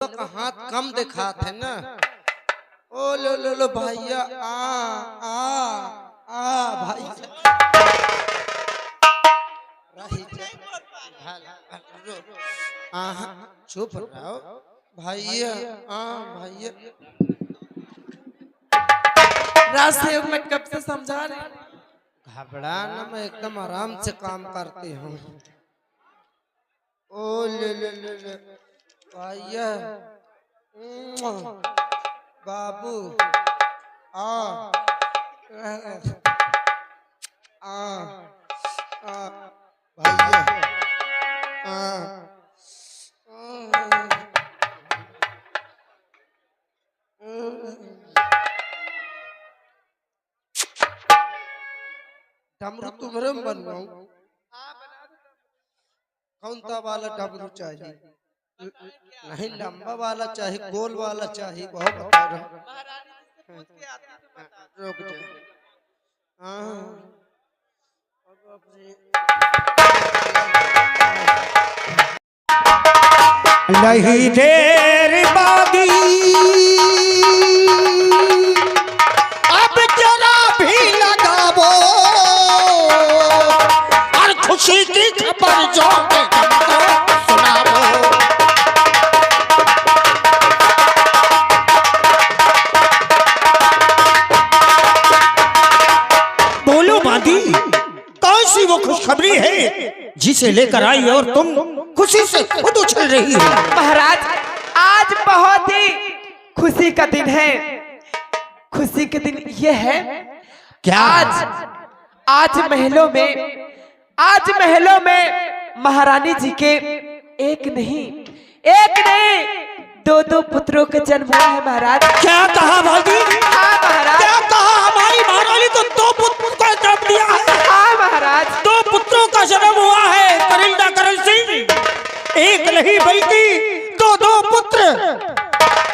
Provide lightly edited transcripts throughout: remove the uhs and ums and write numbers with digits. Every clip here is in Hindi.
का हाथ कम दिखाते ना। ओ लो भैया आ भाई चुप रहो भैया भैया। रास्ते में कब से समझा रहे, घबराना, मैं एकदम आराम से काम करती हूँ। ओ ले भैया बाबू आ भैया डमरू तुम्हारे में बनवाऊं? कौन सा वाला डमरू चाहिए? नहीं लंबा वाला चाहिए, गोल वाला चाहिए, बहुत बता रहा। रुक जा। नहीं देर बादी अब जरा भी लगावो और खुशी की खबर जो सुनावो। बोलो बादी, कौन सी वो खुशखबरी है जिसे लेकर आई और तुम खुशी से खुद उछल रही हो? महाराज आज बहुत ही खुशी का दिन है। खुशी के दिन ये है क्या? आज महलों में महारानी जी के एक नहीं दो पुत्रों का जन्म हुआ है महाराज। क्या कहा भाभी? हाँ महाराज। क्या कहा? हमारी महारानी को दो पुत्रों का जन्म दिया है। हाँ महाराज, दो पुत्रों का जन्म हुआ है परिंदा करण सिंह। एक नहीं बल्कि दो पुत्र।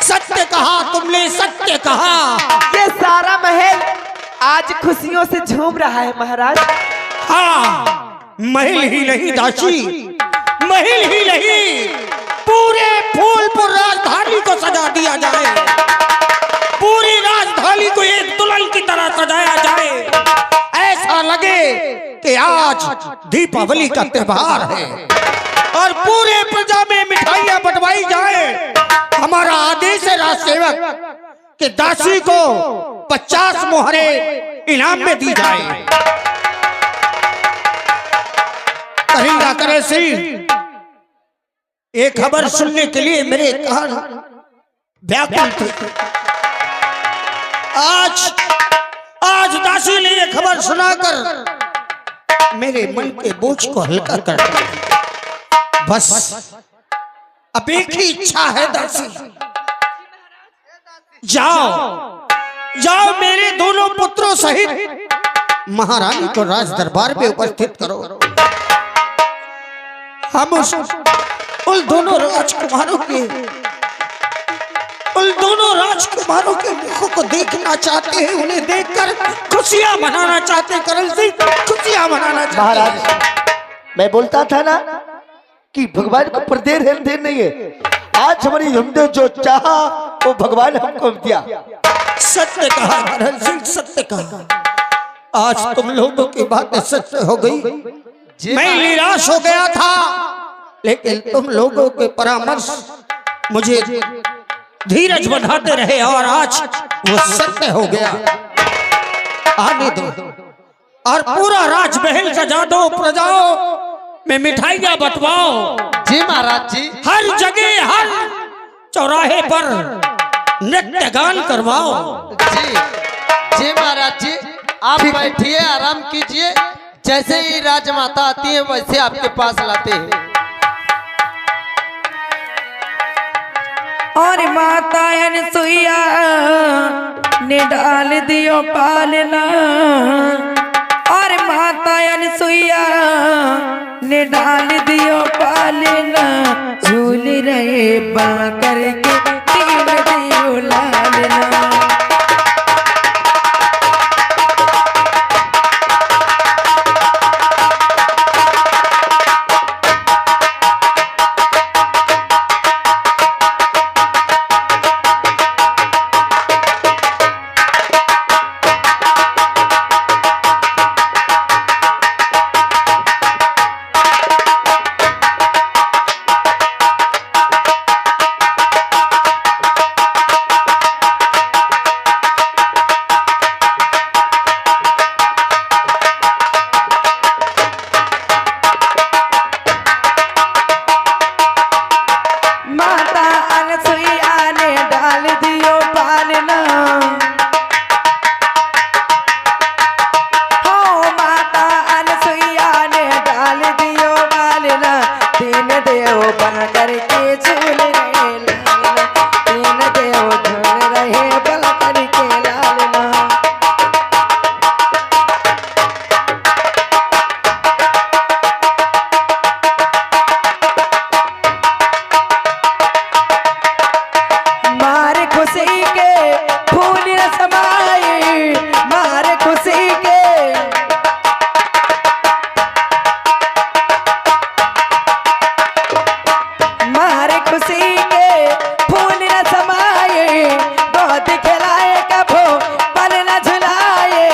सत्य कहा तुमने, सत्य कहा। ये सारा महल आज खुशियों से झूम रहा है महाराज। हाँ, महल ही नहीं दासी, महल ही नहीं, पूरे फूलपुर राजधानी को सजा दिया जाए। पूरी राजधानी को एक दुल्हन की तरह सजाया जाए। ऐसा लगे कि आज दीपावली का त्योहार है और पूरे प्रजा में मिठाइयां बंटवाई जाए। हमारा आदेश है राज सेवक कि दासी को 50 मोहरे इनाम में दी जाए। परिंदा करण सिंह, एक खबर सुनने के लिए मेरे कान व्याकुल थे। आज दासी ने यह खबर सुनाकर मेरे मन के बोझ को हल्का कर दिया। बस अब एक ही इच्छा है दासी, जाओ मेरे दोनों पुत्रों सहित महारानी को राज दरबार में उपस्थित करो। हम उन दोनों राजकुमारों के मुखों को देखना चाहते हैं, उन्हें देखकर खुशियां मनाना चाहते हैं। करण सिंह, खुशियां मनाना चाहते हैं। महाराज, मैं बोलता था ना कि भगवान को परदेर है, देर नहीं है। आज हमारी हमने जो चाहा वो भगवान हमको दिया। सत्य कहा करण सिंह, सत्य कहा। आज तुम लोगों की बातें सत्य हो गई। मैं निराश हो गया था, लेकिन तुम लोगों के परामर्श मुझे धीरज बढ़ाते रहे और आज वो सत्य हो गया। आने दो और पूरा राजमहल सजा दो, प्रजाओं में मिठाइयां बंटवाओ। जी महाराज जी। हर जगह, हर चौराहे पर नृत्य गान करवाओ। जी महाराज जी, आप बैठिए, आराम कीजिए। जैसे ही राजमाता आती है वैसे आपके पास लाते हैं। और माता अनसुईया ने डाल दियो पालना, और माता अनसुईया ने डाल दियो पालना। झूल रहे बाकर के तीन दियो लालना। अनसुईया ने डाल दियो पालना, हो माता अनसुईया ने डाल दियो पालना, तीन देव बन करके झूल रहे लालना, तीन देव झूल रहे बन करके लालना। मारे खुशी के फूल न समाए, मारे खुशी के मारे खुशी के फूल न समाए, गोद खिलाए कभो पल न झुलाए,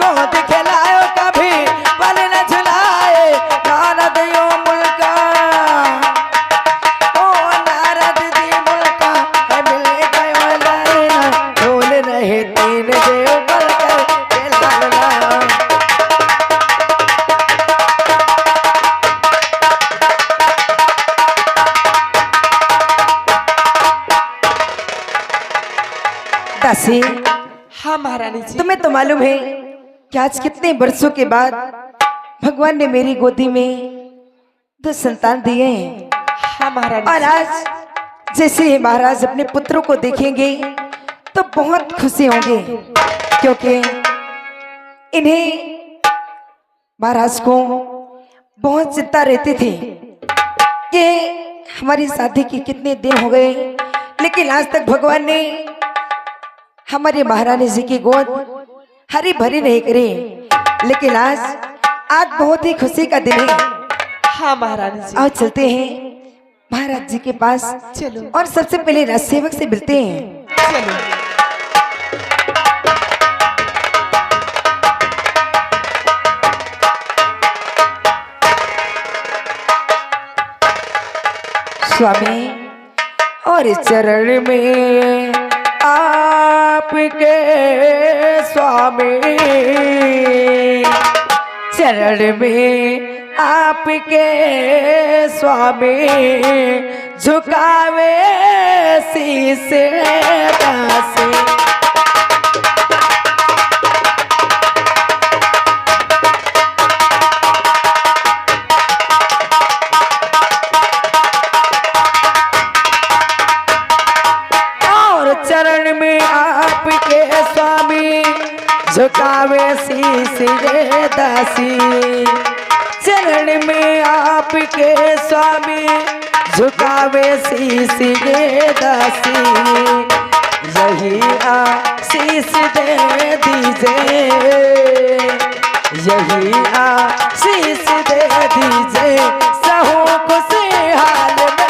गोद खिलायो कभी पल न झुलाए, नारद यो मुल्का ओ नारद दी मुल्का है मिले गयो लालना, झूल रहे तीन देव बलकर के लालना। दासी, हाँ महारानी जी, तुम्हें तो मालूम है कि आज कितने वर्षों के बाद भगवान ने मेरी गोदी में 2 संतान दिए हैं। हाँ महारानी, और आज जैसे ही महाराज अपने पुत्रों को देखेंगे तो बहुत खुशी होंगे, क्योंकि इन्हें महाराज को बहुत चिंता रहती थी कि हमारी शादी के कितने दिन हो गए, लेकिन आज तक भगवान ने हमारे महारानी जी की गोद हरी भरी नहीं करी, लेकिन आज बहुत ही खुशी का दिन है। हाँ महारानी जी, आओ चलते हैं महाराज जी के पास, चलो, और सबसे पहले राज सेवक से मिलते हैं, चलो। स्वामी और चरण में आपके स्वामी, चरण में आपके स्वामी, झुकावे शीस दासी। चरण में आपके स्वामी, झुकावे शीस रे दासी, चरण में आपके स्वामी, झुकावे शीस रे दासी, यही आशीष दे दीजिए, यही आशीष दे दीजिए, सहू खुशहाल में।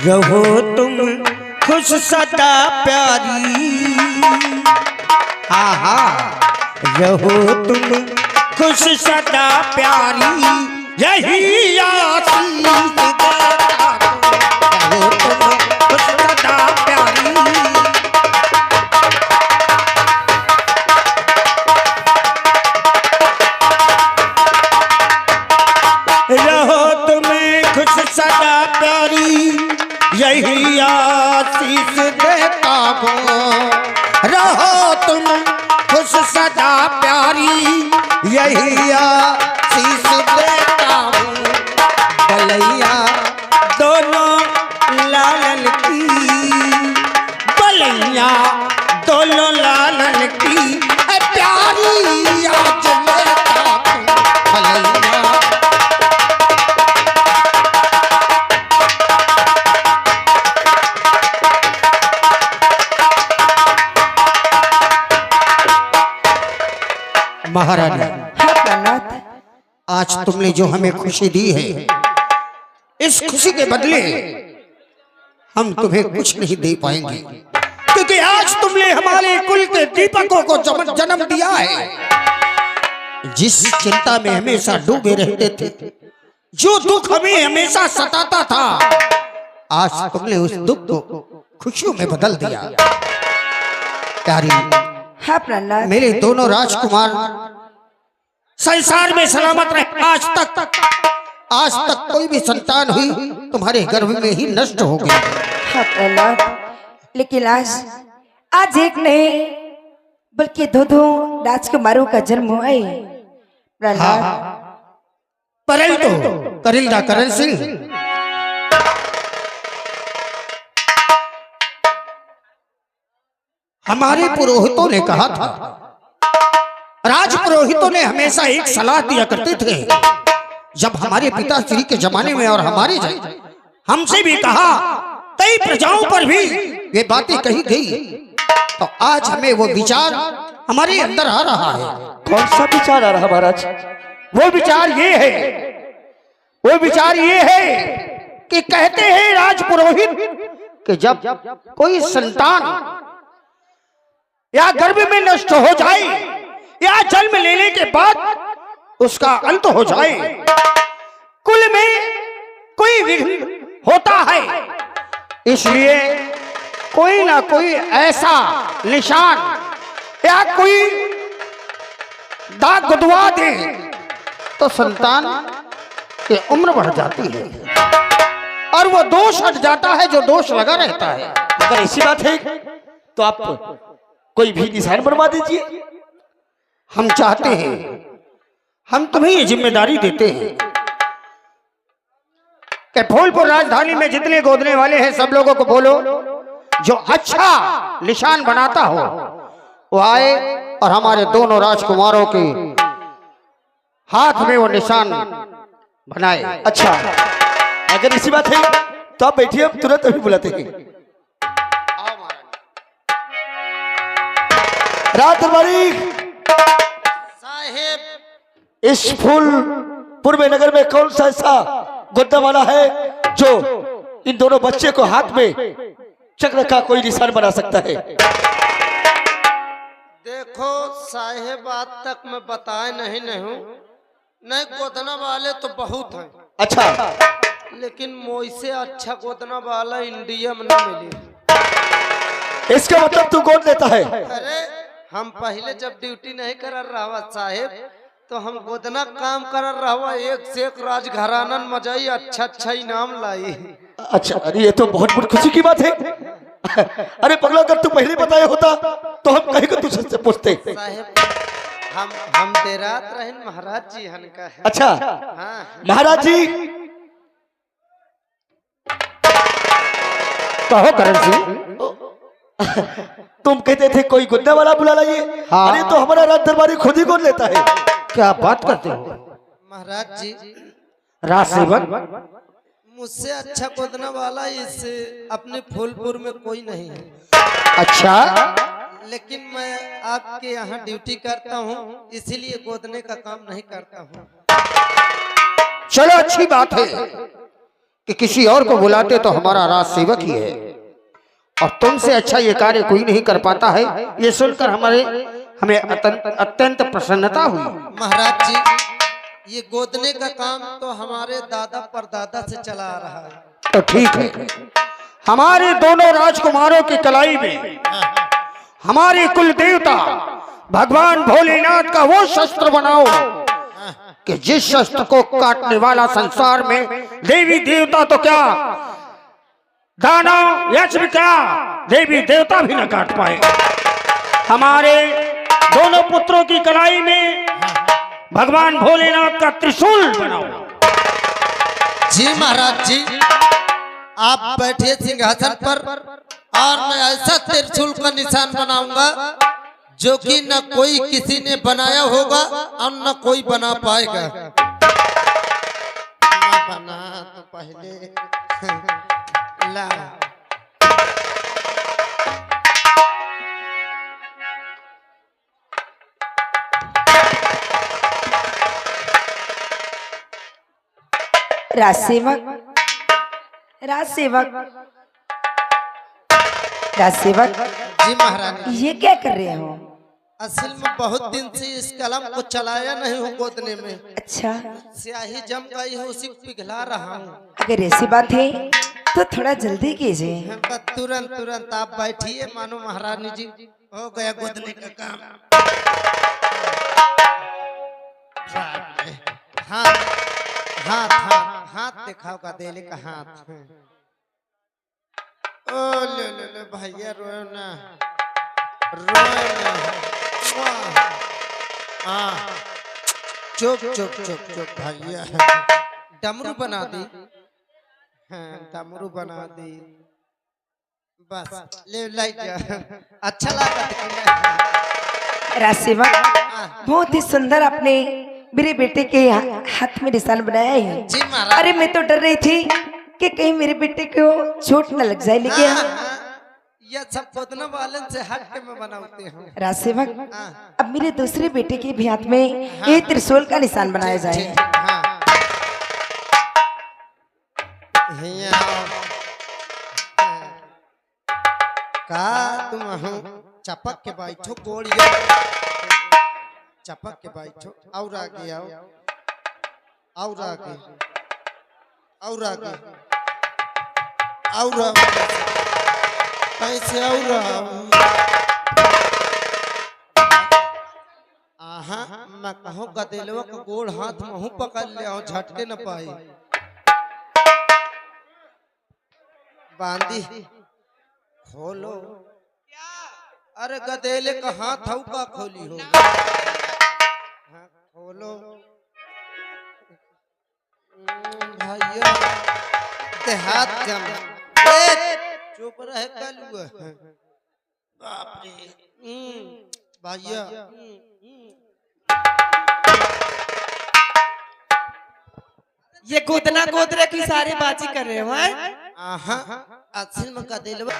रहो तुम खुश सदा प्यारी, आहा, रहो तुम खुश सदा प्यारी, यही आशीष देता हूं, रहो तुम खुश सदा प्यारी। रहो तुम खुश सदा प्यारी, यही आशीष देता हूँ, रहो तुम खुश सदा प्यारी, यही आशीष देता हूँ, बलैया दोनों लालन की, बलैया दोनों लालन की प्यारी आज लेता हूँ, बलैया। महारानी, आज तुमने जो हमें खुशी दी है, इस खुशी के बदले हम तुम्हें कुछ नहीं दे पाएंगे, क्योंकि आज तुमने हमारे कुल के दीपकों को जन्म दिया है। जिस चिंता में हमेशा डूबे रहते थे, जो दुख हमें हमेशा सताता था, आज तुमने उस दुख को खुशियों में बदल दिया। प्यारी, हाँ प्रहलाद, मेरे दोनों राजकुमार संसार में सलामत रहे। आज तक कोई भी संतान हुई तुम्हारे गर्भ में ही नष्ट हो गई। हाँ प्रहलाद, लेकिन आज एक नहीं बल्कि दो राजकुमारों का जन्म हुआ है प्रहलाद। परल तो करिंदा करण सिंह, हमारे पुरोहितों ने कहा था, राज पुरोहितों ने हमेशा एक सलाह दिया करते थे, जब हमारे पिताश्री के जमाने में और हमारे हमसे भी कहा, कई प्रजाओं पर भी ये बातें कही गई, तो आज हमें वो विचार हमारे अंदर आ रहा है। कौन सा विचार आ रहा महाराज? वो विचार ये है कि कहते हैं राज पुरोहित कि जब कोई संतान या गर्भ में नष्ट हो जाए या जन्म लेने के बाद उसका अंत हो जाए, कुल में कोई विघ्न होता है, इसलिए कोई ना कोई ऐसा निशान या कोई दाग गुदवा दे तो संतान की उम्र बढ़ जाती है और वो दोष हट जाता है जो दोष लगा रहता है। अगर ऐसी बात है तो आप कोई भी निशान बनवा दीजिए। हम चाहते हैं, हम तुम्हें ये जिम्मेदारी देते हैं कि फूलपुर राजधानी में जितने गोदने वाले हैं सब लोगों को बोलो, जो अच्छा निशान बनाता हो वो आए और हमारे दोनों राजकुमारों के हाथ में वो निशान बनाए। अच्छा, अगर ऐसी बात है तो आप बैठिए, हम तुरंत अभी बुलाते हैं। रात दरबारी साहेब, इस फूलपुर में नगर में कौन सा ऐसा गोदा वाला है जो इन दोनों बच्चे को हाथ में चक्र का कोई निशान बना सकता है? देखो साहेब, आज तक मैं बताए नहीं हूँ, नहीं गोदना वाले तो बहुत हैं, अच्छा, लेकिन मोइसे अच्छा गोदना वाला इंडिया में नहीं मिली। इसका मतलब तू गोद लेता है? अरे हम पहले जब ड्यूटी नहीं कर रहा साहेब तो हम गोदना काम कर रहा, एक से एक राजघरानन मजाई अच्छा इनाम लाई। अच्छा, अरे ये तो बहुत बड़ी खुशी की बात है। अरे पगला, अगर तू पहले बताया होता तो हम कहीं को तुझसे पूछते। साहेब हम देरात रहे महाराज जी हनका है। अच्छा, हाँ महाराज जी कहो करण सिंह, तुम कहते थे कोई गुद्दा वाला बुला लाइए। हाँ। अरे तो हमारा राज दरबारी खुद ही गोद लेता है। क्या बात करते हो महाराज जी, राज सेवक? मुझसे अच्छा गोदना वाला इस अपने फूलपुर में कोई नहीं है। अच्छा, लेकिन मैं आपके यहाँ ड्यूटी करता हूँ, इसीलिए गोदने का काम नहीं करता हूँ। चलो अच्छी बात है कि किसी और को बुलाते तो हमारा राज सेवक ही है, और तुमसे अच्छा ये कार्य कोई नहीं कर पाता है। ये सुनकर हमें अत्यंत प्रसन्नता हुई। महाराज जी, ये गोदने का काम तो हमारे दादा परदादा से चला आ रहा है। तो ठीक है, हमारे दोनों राजकुमारों की कलाई में हमारे कुल देवता भगवान भोलेनाथ का वो शस्त्र बनाओ कि जिस शस्त्र को काटने वाला संसार में देवी देवता तो क्या, दानव यक्ष भी क्या, देवी देवता भी न काट पाए। हमारे दोनों पुत्रों की कलाई में भगवान भोलेनाथ का त्रिशूल बनाओ। जी महाराज जी, आप बैठिए सिंहासन पर और मैं ऐसा त्रिशूल का निशान बनाऊंगा जो कि न कोई किसी ने बनाया होगा और न कोई बना पाएगा। मैं बना तो पहले ला। राजसेवक, राजसेवक, राजसेवक, जी महारानी, ये क्या कर रहे हो? असल में बहुत दिन से इस कलम को चलाया नहीं हूँ गोदने में। अच्छा, स्याही जम गई है, उसी को पिघला रहा हूँ। अगर ऐसी बात है तो थोड़ा जल्दी कीजिए। बस तुरंत तुरंत आप बैठिए, मानो महारानी जी हो गया गोदने का काम। हाथ हाथ हाथ हाथ दिखाओ का देले का हाथ। ओ ले भैया रोयो ना, रोयो ना। चुप चुप चुप चुप भैया, डमरू बना दी। हाँ डमरू बना दी, बस ले लाइट अच्छा लगा। राजसेवक, बहुत ही सुंदर आपने मेरे बेटे के हाथ में निशान बनाया है। जी महाराज। अरे मैं तो डर रही थी कि कहीं मेरे बेटे को चोट न लग जाए, लेकिन ये सब गोदना वालन से हट के मैं बनाते हूँ। राजसेवक, अब मेरे दूसरे बेटे के भी हाथ में ये त्रिशूल का निशान बनाया जाए। का तुम चपक के बैठो, गोड़िया चपक के बैठो। और आगे आओ, और आगे, और आगे, और कैसे और आहा मैं कहूँ गदेलवा का गोड़ हाथ में हूँ पकड़ ले आओ, झटके न पाई। बांधी खोलो। अरे गदेले का हाथ हऊ का खोली हो। हाँ, खोलो भैया, देहात जम। चुप रहे कलुआ। बाप रे भैया। ये गोदना गोदरे की सारी बाजी कर रहे हो हैं? आहा असल में गदेलवा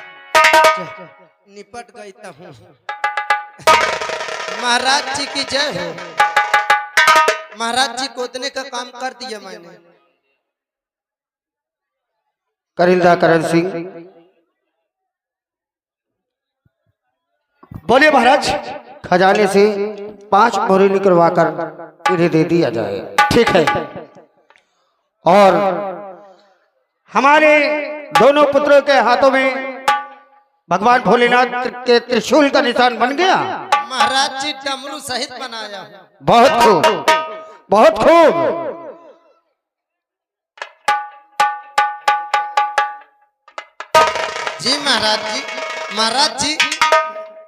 निपट गई तब हूँ। महाराज जी की जय हो। महाराज जी गोदने का काम कर दिया मैंने। करिंदा करण सिंह, बोले महाराज, खजाने से 5 मोहरे निकलवाकर इन्हें दे दिया जाए। ठीक है। और हमारे दोनों पुत्रों के हाथों में भगवान भोलेनाथ के त्रिशूल का निशान बन गया। महाराज जी डमरू सहित बनाया। बहुत खूब, बहुत खूब। जी महाराज जी। महाराज जी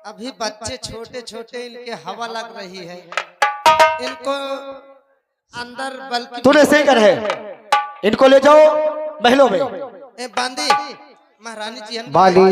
अभी बच्चे छोटे छोटे, इनके हवा लग रही है, इनको अंदर बल्कि तूने सही कर है, इनको ले जाओ महलों में। बांदी महारानी जी बाली